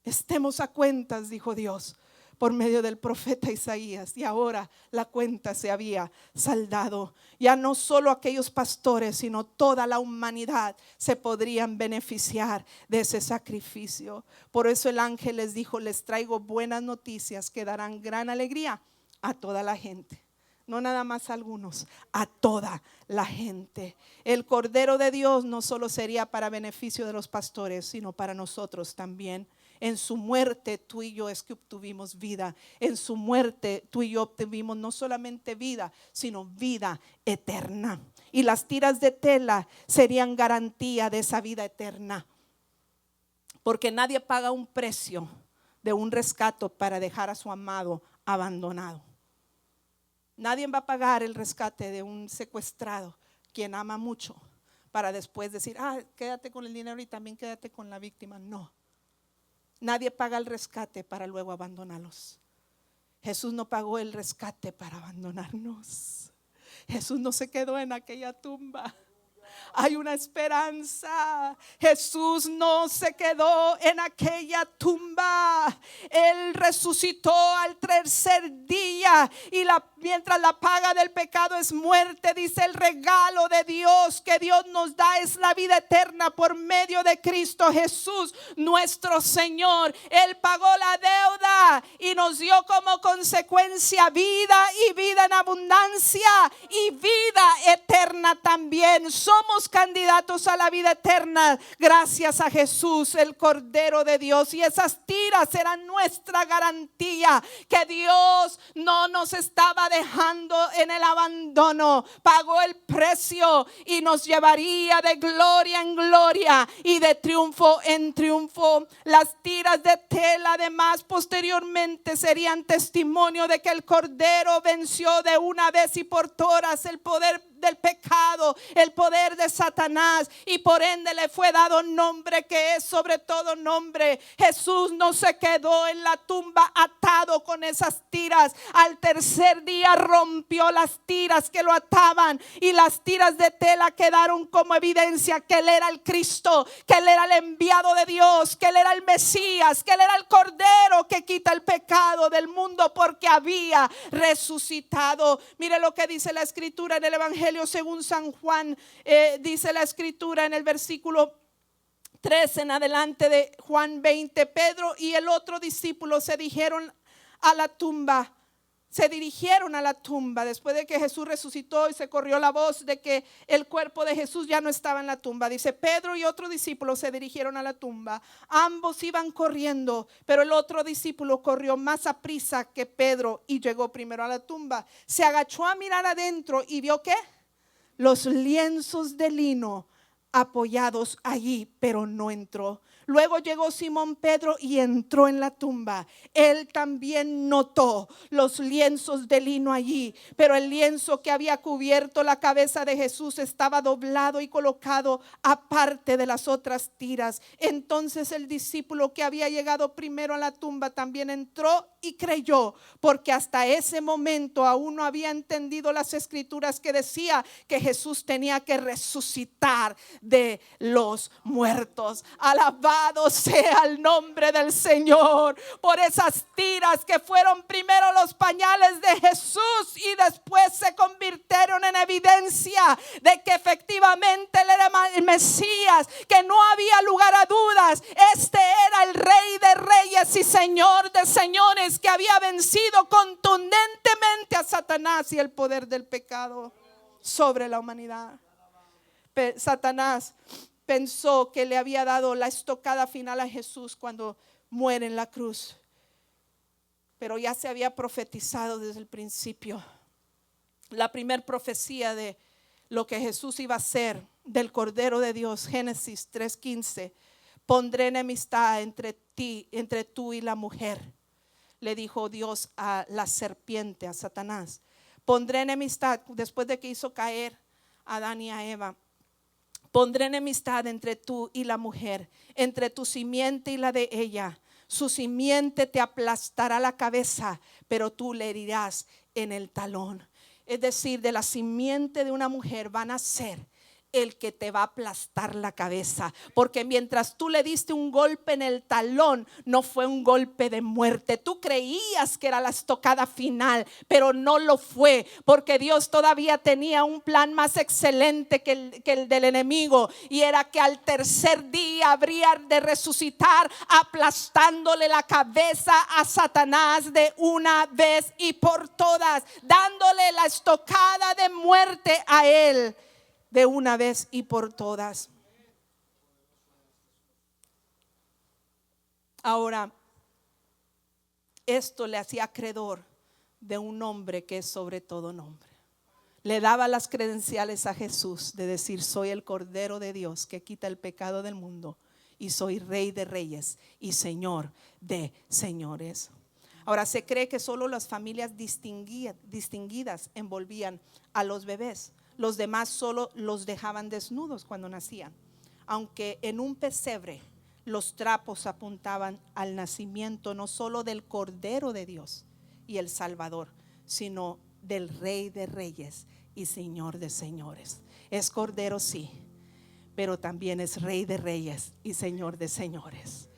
Estemos a cuentas, dijo Dios por medio del profeta Isaías, y ahora la cuenta se había saldado. Ya no solo aquellos pastores, sino toda la humanidad se podrían beneficiar de ese sacrificio. Por eso el ángel les dijo: les traigo buenas noticias que darán gran alegría a toda la gente. No nada más a algunos, a toda la gente. El Cordero de Dios no solo sería para beneficio de los pastores, sino para nosotros también. En su muerte tú y yo es que obtuvimos vida. En su muerte tú y yo obtuvimos no solamente vida, sino vida eterna. Y las tiras de tela serían garantía de esa vida eterna. Porque nadie paga un precio de un rescate para dejar a su amado abandonado. Nadie va a pagar el rescate de un secuestrado quien ama mucho, para después decir, quédate con el dinero y también quédate con la víctima. No, nadie paga el rescate para luego abandonarlos. Jesús no pagó el rescate para abandonarnos. Jesús no se quedó en aquella tumba. Hay una esperanza. Jesús no se quedó en aquella tumba. Él resucitó al tercer día. Y mientras la paga del pecado es muerte, dice, el regalo de Dios que Dios nos da es la vida eterna por medio de Cristo Jesús nuestro Señor. Él pagó la deuda y nos dio como consecuencia vida, y vida en abundancia, y vida eterna también. Somos candidatos a la vida eterna gracias a Jesús, el Cordero de Dios. Y esas tiras eran nuestra garantía que Dios no nos estaba dejando en el abandono. Pagó el precio y nos llevaría de gloria en gloria y de triunfo en triunfo. Las tiras de tela además posteriormente serían testimonio de que el Cordero venció de una vez y por todas el poder del pecado, el poder de Satanás, y por ende le fue dado nombre que es sobre todo nombre. Jesús no se quedó en la tumba atado con esas tiras. Al tercer día rompió las tiras que lo ataban, y las tiras de tela quedaron como evidencia que Él era el Cristo, que Él era el enviado de Dios, que Él era el Mesías, que Él era el Cordero que quita el pecado del mundo, porque había resucitado. Mire lo que dice la Escritura en el Evangelio según San Juan. Dice la Escritura en el versículo 3 en adelante de Juan 20: Pedro y el otro discípulo se dirigieron a la tumba después de que Jesús resucitó y se corrió la voz de que el cuerpo de Jesús ya no estaba en la tumba. Dice: Pedro y otro discípulo se dirigieron a la tumba. Ambos iban corriendo, pero el otro discípulo corrió más aprisa que Pedro y llegó primero a la tumba. Se agachó a mirar adentro y vio que los lienzos de lino apoyados allí, pero no entró. Luego llegó Simón Pedro y entró en la tumba. Él también notó los lienzos de lino allí, pero el lienzo que había cubierto la cabeza de Jesús estaba doblado y colocado aparte de las otras tiras. Entonces el discípulo que había llegado primero a la tumba también entró y creyó, porque hasta ese momento aún no había entendido las Escrituras que decía que Jesús tenía que resucitar de los muertos. Alabado sea el nombre del Señor por esas tiras que fueron primero los pañales de Jesús y después se convirtieron en evidencia de que efectivamente Él era el Mesías, que no había lugar a dudas. Este era el Rey de Reyes y Señor de Señores, que había vencido contundentemente a Satanás y el poder del pecado sobre la humanidad. Satanás pensó que le había dado la estocada final a Jesús cuando muere en la cruz, pero ya se había profetizado desde el principio. La primera profecía de lo que Jesús iba a hacer del Cordero de Dios, Génesis 3:15: pondré enemistad entre tú y la mujer, le dijo Dios a la serpiente, a Satanás. Pondré enemistad después de que hizo caer a Adán y a Eva. Pondré enemistad entre tú y la mujer, entre tu simiente y la de ella. Su simiente te aplastará la cabeza, pero tú le herirás en el talón. Es decir, de la simiente de una mujer van a ser el que te va a aplastar la cabeza, porque mientras tú le diste un golpe en el talón, no fue un golpe de muerte. Tú creías que era la estocada final, pero no lo fue, porque Dios todavía tenía un plan más excelente que el del enemigo, y era que al tercer día habría de resucitar, aplastándole la cabeza a Satanás de una vez y por todas, dándole la estocada de muerte a él de una vez y por todas. Ahora, esto le hacía acreedor de un nombre que es sobre todo nombre. Le daba las credenciales a Jesús de decir: soy el Cordero de Dios que quita el pecado del mundo, y soy Rey de Reyes y Señor de Señores. Ahora, se cree que solo las familias distinguidas envolvían a los bebés. Los demás solo los dejaban desnudos cuando nacían. Aunque en un pesebre los trapos apuntaban al nacimiento no solo del Cordero de Dios y el Salvador, sino del Rey de Reyes y Señor de Señores. Es Cordero, sí, pero también es Rey de Reyes y Señor de Señores.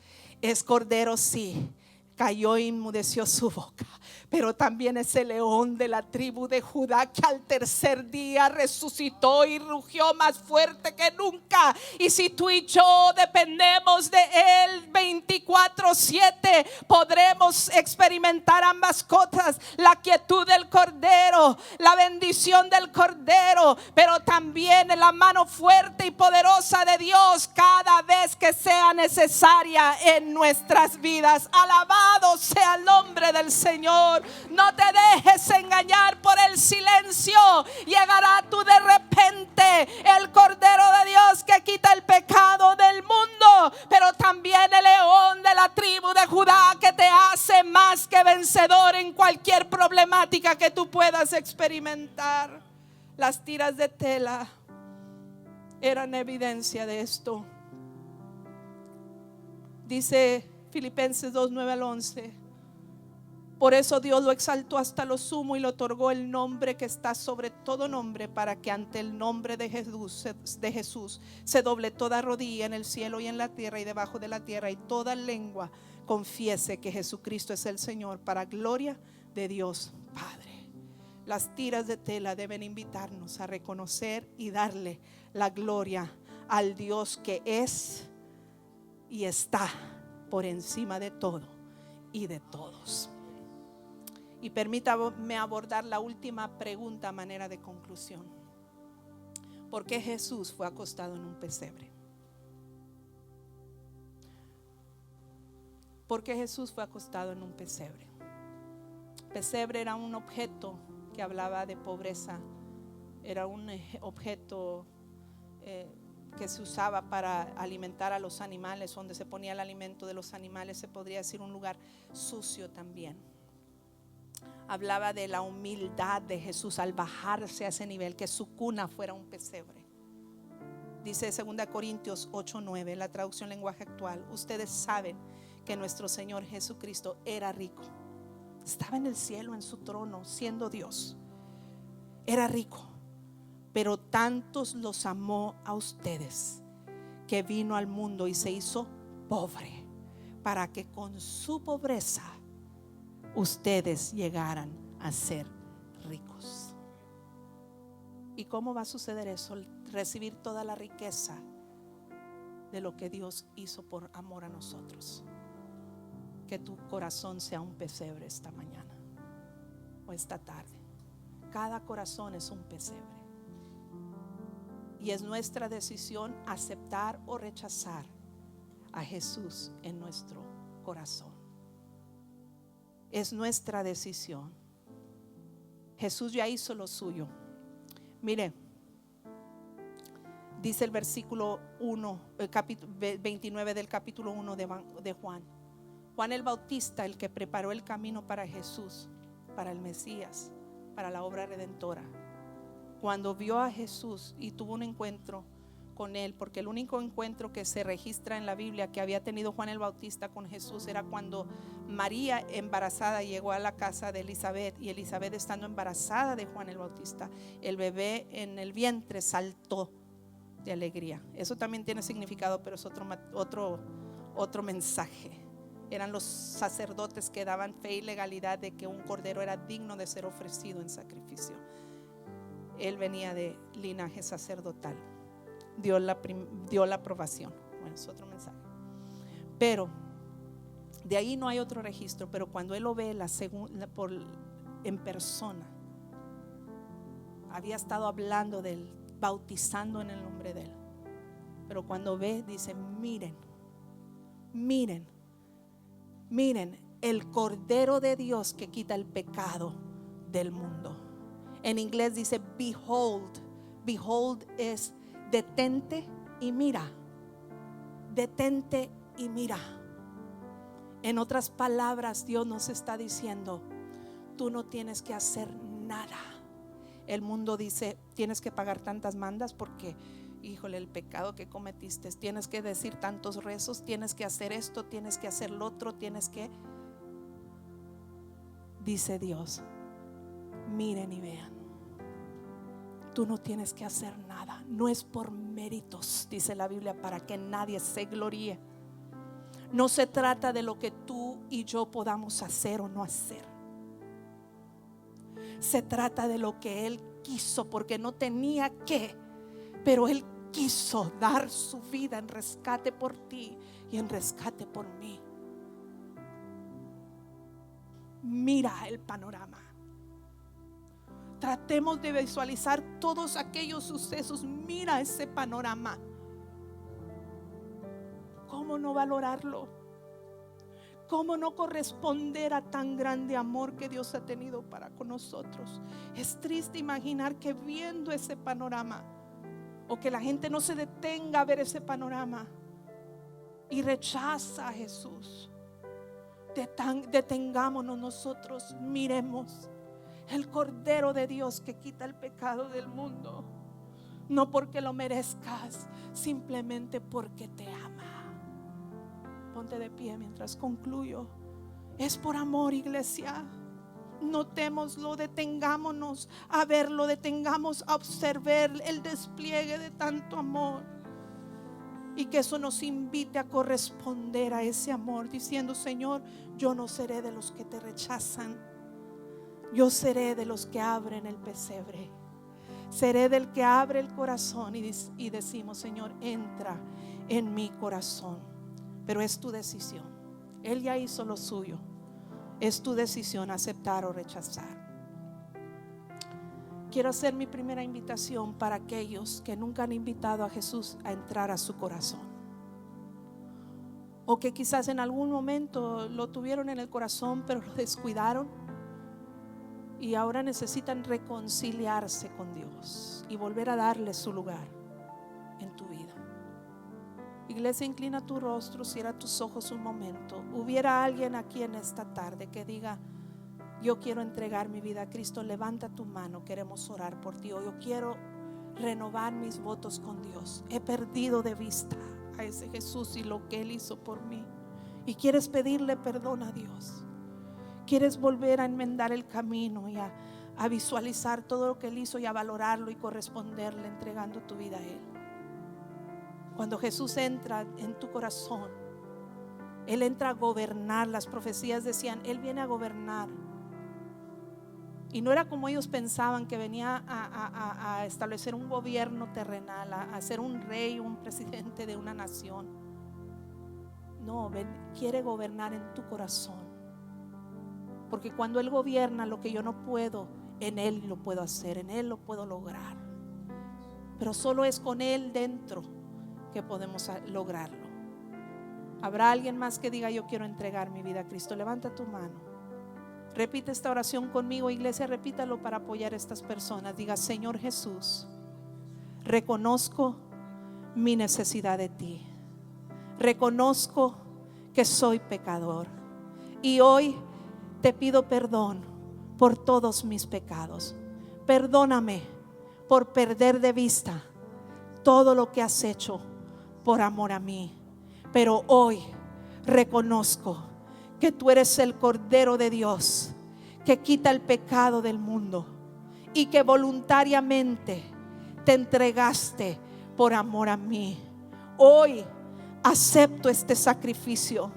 Es Cordero, sí, cayó e inmudeció su boca, pero también es el león de la tribu de Judá, que al tercer día resucitó y rugió más fuerte que nunca. Y si tú y yo dependemos de él 24/7, podremos experimentar ambas cosas: la quietud del Cordero, la bendición del Cordero, pero también la mano fuerte y poderosa de Dios cada vez que sea necesaria en nuestras vidas. Alabado sea el nombre del Señor. No te dejes engañar por el silencio. Llegará tú de repente el Cordero de Dios que quita el pecado del mundo, pero también el león de la tribu de Judá, que te hace más que vencedor en cualquier problemática que tú puedas experimentar. Las tiras de tela eran evidencia de esto. Dice Filipenses 2:9-11: por eso Dios lo exaltó hasta lo sumo y le otorgó el nombre que está sobre todo nombre, para que ante el nombre de Jesús se doble toda rodilla en el cielo y en la tierra y debajo de la tierra, y toda lengua confiese que Jesucristo es el Señor, para gloria de Dios Padre. Las tiras de tela deben invitarnos a reconocer y darle la gloria al Dios que es y está por encima de todo y de todos. Y permítame abordar la última pregunta a manera de conclusión: ¿por qué Jesús fue acostado en un pesebre? ¿Por qué Jesús fue acostado en un pesebre? Pesebre era un objeto que hablaba de pobreza. Era un objeto que se usaba para alimentar a los animales, donde se ponía el alimento de los animales. Se podría decir un lugar sucio también. Hablaba de la humildad de Jesús al bajarse a ese nivel, que su cuna fuera un pesebre. Dice 2 Corintios 8:9, la traducción lenguaje actual: ustedes saben que nuestro Señor Jesucristo era rico. Estaba en el cielo, en su trono, siendo Dios. Era rico, pero tantos los amó a ustedes, que vino al mundo y se hizo pobre, para que con su pobreza ustedes llegaran a ser ricos. ¿Y cómo va a suceder eso? Recibir toda la riqueza de lo que Dios hizo por amor a nosotros. Que tu corazón sea un pesebre esta mañana o esta tarde. Cada corazón es un pesebre, y es nuestra decisión aceptar o rechazar a Jesús en nuestro corazón. Es nuestra decisión. Jesús ya hizo lo suyo. Mire, dice el versículo 1, el capítulo 29 del capítulo 1 de Juan. Juan el Bautista, el que preparó el camino para Jesús, para el Mesías, para la obra redentora. Cuando vio a Jesús y tuvo un encuentro con él, porque el único encuentro que se registra en la Biblia que había tenido Juan el Bautista con Jesús era cuando María, embarazada, llegó a la casa de Elizabeth, y Elizabeth, estando embarazada de Juan el Bautista, el bebé en el vientre saltó de alegría. Eso también tiene significado, pero es otro mensaje. Eran los sacerdotes que daban fe y legalidad de que un cordero era digno de ser ofrecido en sacrificio. Él venía de linaje sacerdotal. Dio la aprobación. Bueno, es otro mensaje. Pero de ahí no hay otro registro. Pero cuando él lo ve en persona, había estado hablando de él, bautizando en el nombre de él. Pero cuando ve, dice: miren el Cordero de Dios que quita el pecado del mundo. En inglés dice behold. Behold es detente y mira. Detente y mira. En otras palabras, Dios nos está diciendo: tú no tienes que hacer nada. el mundo dice, tienes que pagar tantas mandas porque, híjole, el pecado que cometiste, tienes que decir tantos rezos, tienes que hacer esto, tienes que hacer lo otro, tienes que. Dice Dios, miren y vean, tú no tienes que hacer nada, no es por méritos, dice la Biblia, para que nadie se gloríe. No se trata de lo que tú y yo podamos hacer o no hacer. Se trata de lo que Él quiso, porque no tenía que, pero Él quiso dar su vida en rescate por ti y en rescate por mí. Mira el panorama. Tratemos de visualizar todos aquellos sucesos. Mira ese panorama. ¿Cómo no valorarlo? ¿Cómo no corresponder a tan grande amor que Dios ha tenido para con nosotros? Es triste imaginar que viendo ese panorama, o que la gente no se detenga a ver ese panorama y rechaza a Jesús. Detengámonos nosotros, miremos el Cordero de Dios que quita el pecado del mundo, no porque lo merezcas, simplemente porque te ama. Ponte de pie mientras concluyo. Es por amor, iglesia. Notémoslo, detengámonos a verlo, detengamos a observar el despliegue de tanto amor, y que eso nos invite a corresponder a ese amor, diciendo: Señor, yo no seré de los que te rechazan, yo seré de los que abren el pesebre, seré del que abre el corazón y decimos: Señor, entra en mi corazón. Pero es tu decisión, Él ya hizo lo suyo. Es tu decisión aceptar o rechazar. Quiero hacer mi primera invitación para aquellos que nunca han invitado a Jesús a entrar a su corazón, o que quizás en algún momento lo tuvieron en el corazón pero lo descuidaron y ahora necesitan reconciliarse con Dios y volver a darle su lugar en tu vida. Iglesia, inclina tu rostro, cierra tus ojos un momento. Hubiera alguien aquí en esta tarde que diga: yo quiero entregar mi vida a Cristo. Levanta tu mano, queremos orar por ti. O yo quiero renovar mis votos con Dios. He perdido de vista a ese Jesús y lo que Él hizo por mí, y quieres pedirle perdón a Dios. Quieres volver a enmendar el camino y a visualizar todo lo que Él hizo y a valorarlo y corresponderle entregando tu vida a Él. Cuando Jesús entra en tu corazón, Él entra a gobernar. Las profecías decían: Él viene a gobernar. Y no era como ellos pensaban, que venía a establecer un gobierno terrenal, a ser un rey, un presidente de una nación. No, quiere gobernar en tu corazón. Porque cuando Él gobierna, lo que yo no puedo, en Él lo puedo hacer, en Él lo puedo lograr. Pero solo es con Él dentro que podemos lograrlo. ¿Habrá alguien más que diga: yo quiero entregar mi vida a Cristo? Levanta tu mano. Repite esta oración conmigo, iglesia, repítalo para apoyar a estas personas. Diga: Señor Jesús, reconozco mi necesidad de ti. Reconozco que soy pecador, y hoy te pido perdón por todos mis pecados. Perdóname por perder de vista todo lo que has hecho por amor a mí. Pero hoy reconozco que tú eres el Cordero de Dios que quita el pecado del mundo, y que voluntariamente te entregaste por amor a mí. Hoy acepto este sacrificio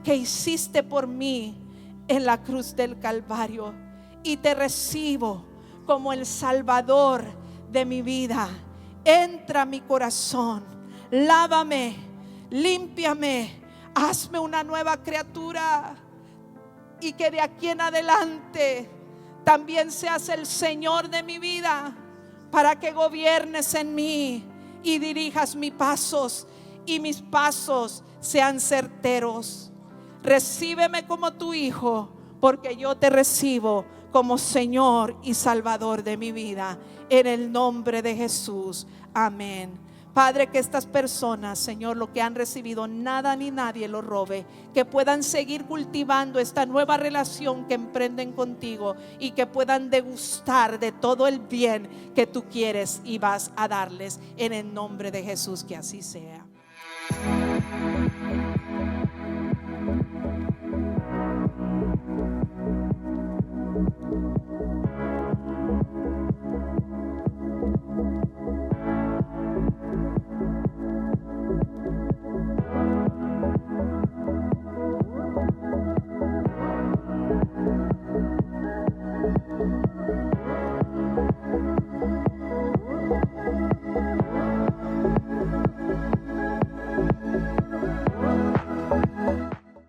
que hiciste por mí en la cruz del Calvario, y te recibo como el Salvador de mi vida. Entra a mi corazón, lávame, límpiame, hazme una nueva criatura, y que de aquí en adelante también seas el Señor de mi vida, para que gobiernes en mí y dirijas mis pasos, y mis pasos sean certeros. Recíbeme como tu hijo, porque yo te recibo como Señor y Salvador de mi vida, en el nombre de Jesús. Amén. Padre, que estas personas, Señor, lo que han recibido, nada ni nadie lo robe, que puedan seguir cultivando esta nueva relación que emprenden contigo y que puedan degustar de todo el bien que tú quieres y vas a darles, en el nombre de Jesús, que así sea.